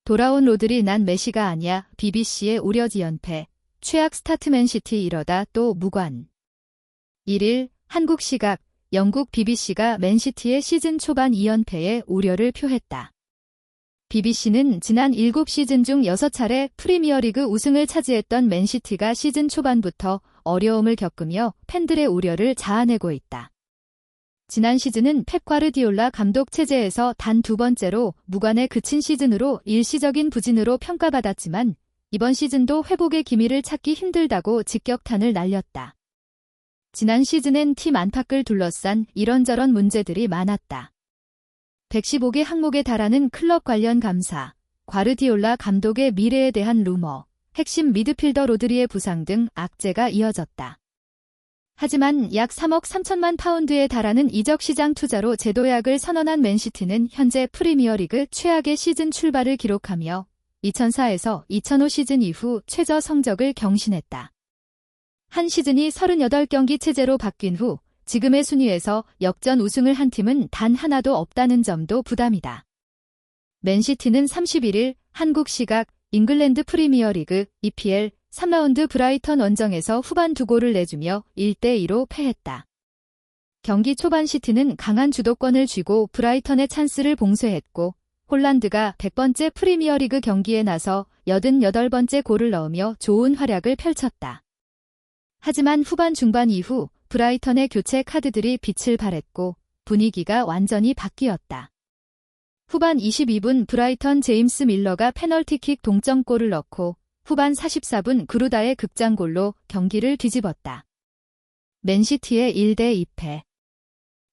돌아온 로드리 난 메시가 아니야. BBC의 우려지 연패. 최악 스타트 맨시티 이러다 또 무관. 1일 한국 시각 영국 BBC가 맨시티의 시즌 초반 2연패에 우려를 표했다. BBC는 지난 7시즌 중 6차례 프리미어리그 우승을 차지했던 맨시티가 시즌 초반부터 어려움을 겪으며 팬들의 우려를 자아내고 있다. 지난 시즌은 펩 과르디올라 감독 체제에서 단 2번째로 무관에 그친 시즌으로 일시적인 부진으로 평가받았지만 이번 시즌도 회복의 기미를 찾기 힘들다고 직격탄을 날렸다. 지난 시즌엔 팀 안팎을 둘러싼 이런저런 문제들이 많았다. 115개 항목에 달하는 클럽 관련 감사, 과르디올라 감독의 미래에 대한 루머, 핵심 미드필더 로드리의 부상 등 악재가 이어졌다. 하지만 약 3억 3천만 파운드에 달하는 이적 시장 투자로 재도약을 선언한 맨시티는 현재 프리미어리그 최악의 시즌 출발을 기록하며 2004에서 2005 시즌 이후 최저 성적을 경신했다. 한 시즌이 38경기 체제로 바뀐 후 지금의 순위에서 역전 우승을 한 팀은 단 하나도 없다는 점도 부담이다. 맨시티는 31일 한국 시각 잉글랜드 프리미어리그 EPL 3라운드 브라이턴 원정에서 후반 2골을 내주며 1대2로 패했다. 경기 초반 시티는 강한 주도권을 쥐고 브라이턴의 찬스를 봉쇄했고 홀란드가 100번째 프리미어리그 경기에 나서 88번째 골을 넣으며 좋은 활약을 펼쳤다. 하지만 후반 중반 이후 브라이턴의 교체 카드들이 빛을 발했고 분위기가 완전히 바뀌었다. 후반 22분 브라이턴 제임스 밀러가 페널티킥 동점골을 넣고 후반 44분 그루다의 극장골로 경기를 뒤집었다. 맨시티의 1대2패.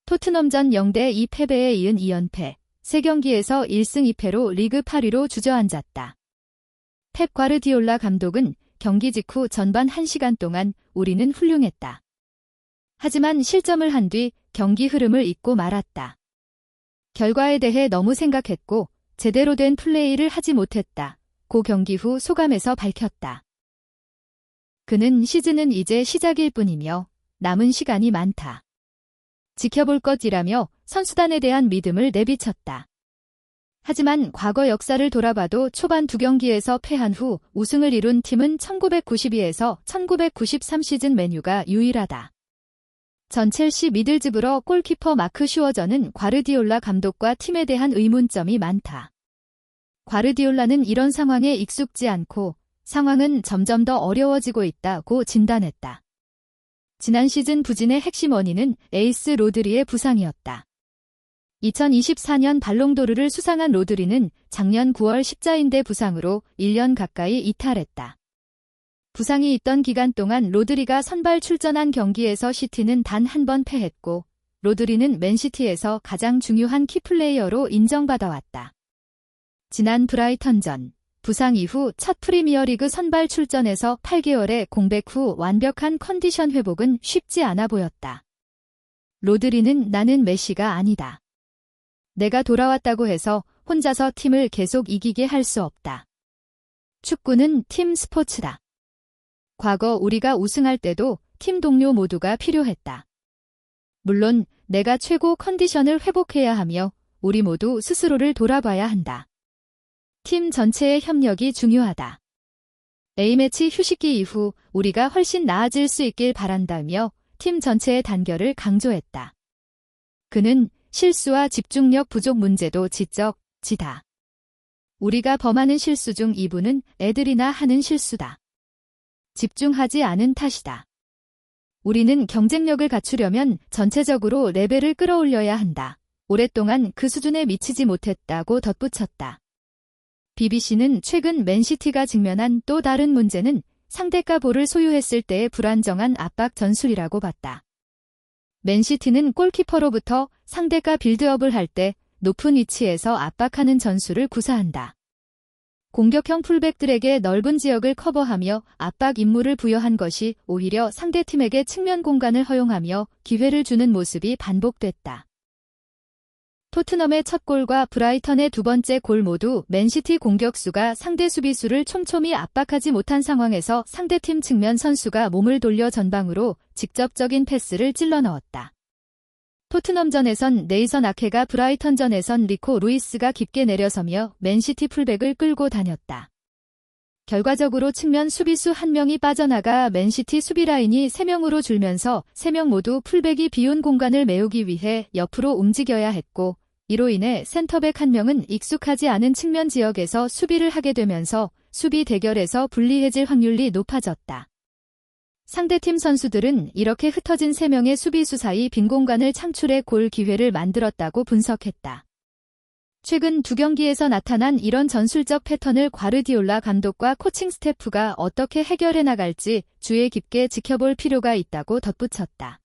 토트넘전 0대2 패배에 이은 2연패. 3경기에서 1승 2패로 리그 8위로 주저앉았다. 펩 과르디올라 감독은 경기 직후 전반 1시간 동안 우리는 훌륭했다. 하지만 실점을 한 뒤 경기 흐름을 잊고 말았다. 결과에 대해 너무 생각했고 제대로 된 플레이를 하지 못했다. 고 경기 후 소감에서 밝혔다. 그는 시즌은 이제 시작일 뿐이며 남은 시간이 많다. 지켜볼 것이라며 선수단에 대한 믿음을 내비쳤다. 하지만 과거 역사를 돌아봐도 초반 2경기에서 패한 후 우승을 이룬 팀은 1992에서 1993 시즌 맨유가 유일하다. 전 첼시 미들즈브러 골키퍼 마크 슈워저는 과르디올라 감독과 팀에 대한 의문점이 많다. 과르디올라는 이런 상황에 익숙지 않고 상황은 점점 더 어려워지고 있다고 진단했다. 지난 시즌 부진의 핵심 원인은 에이스 로드리의 부상이었다. 2024년 발롱도르를 수상한 로드리는 작년 9월 십자인대 부상으로 1년 가까이 이탈했다. 부상이 있던 기간 동안 로드리가 선발 출전한 경기에서 시티는 단 한 번 패했고 로드리는 맨시티에서 가장 중요한 키플레이어로 인정받아왔다. 지난 브라이턴전 부상 이후 첫 프리미어리그 선발 출전에서 8개월의 공백 후 완벽한 컨디션 회복은 쉽지 않아 보였다. 로드리는 나는 메시가 아니다. 내가 돌아왔다고 해서 혼자서 팀을 계속 이기게 할 수 없다. 축구는 팀 스포츠다. 과거 우리가 우승할 때도 팀 동료 모두가 필요했다. 물론 내가 최고 컨디션을 회복해야 하며 우리 모두 스스로를 돌아봐야 한다. 팀 전체의 협력이 중요하다. A매치 휴식기 이후 우리가 훨씬 나아질 수 있길 바란다며 팀 전체의 단결을 강조했다. 그는 실수와 집중력 부족 문제도 지적지다. 우리가 범하는 실수 중 일부는 애들이나 하는 실수다. 집중하지 않은 탓이다. 우리는 경쟁력을 갖추려면 전체적으로 레벨을 끌어올려야 한다. 오랫동안 그 수준에 미치지 못했다고 덧붙였다. BBC는 최근 맨시티가 직면한 또 다른 문제는 상대가 볼을 소유했을 때의 불안정한 압박 전술이라고 봤다. 맨시티는 골키퍼로부터 상대가 빌드업을 할 때 높은 위치에서 압박하는 전술을 구사한다. 공격형 풀백들에게 넓은 지역을 커버하며 압박 임무를 부여한 것이 오히려 상대팀에게 측면 공간을 허용하며 기회를 주는 모습이 반복됐다. 토트넘의 첫 골과 브라이턴의 두 번째 골 모두 맨시티 공격수가 상대 수비수를 촘촘히 압박하지 못한 상황에서 상대팀 측면 선수가 몸을 돌려 전방으로 직접적인 패스를 찔러 넣었다. 토트넘전에선 네이선 아케가 브라이턴전에선 리코 루이스가 깊게 내려서며 맨시티 풀백을 끌고 다녔다. 결과적으로 측면 수비수 1명이 빠져나가 맨시티 수비라인이 3명으로 줄면서 3명 모두 풀백이 비운 공간을 메우기 위해 옆으로 움직여야 했고, 이로 인해 센터백 1명은 익숙하지 않은 측면 지역에서 수비를 하게 되면서 수비 대결에서 불리해질 확률이 높아졌다. 상대팀 선수들은 이렇게 흩어진 3명의 수비수 사이 빈 공간을 창출해 골 기회를 만들었다고 분석했다. 최근 2경기에서 나타난 이런 전술적 패턴을 과르디올라 감독과 코칭 스태프가 어떻게 해결해 나갈지 주의 깊게 지켜볼 필요가 있다고 덧붙였다.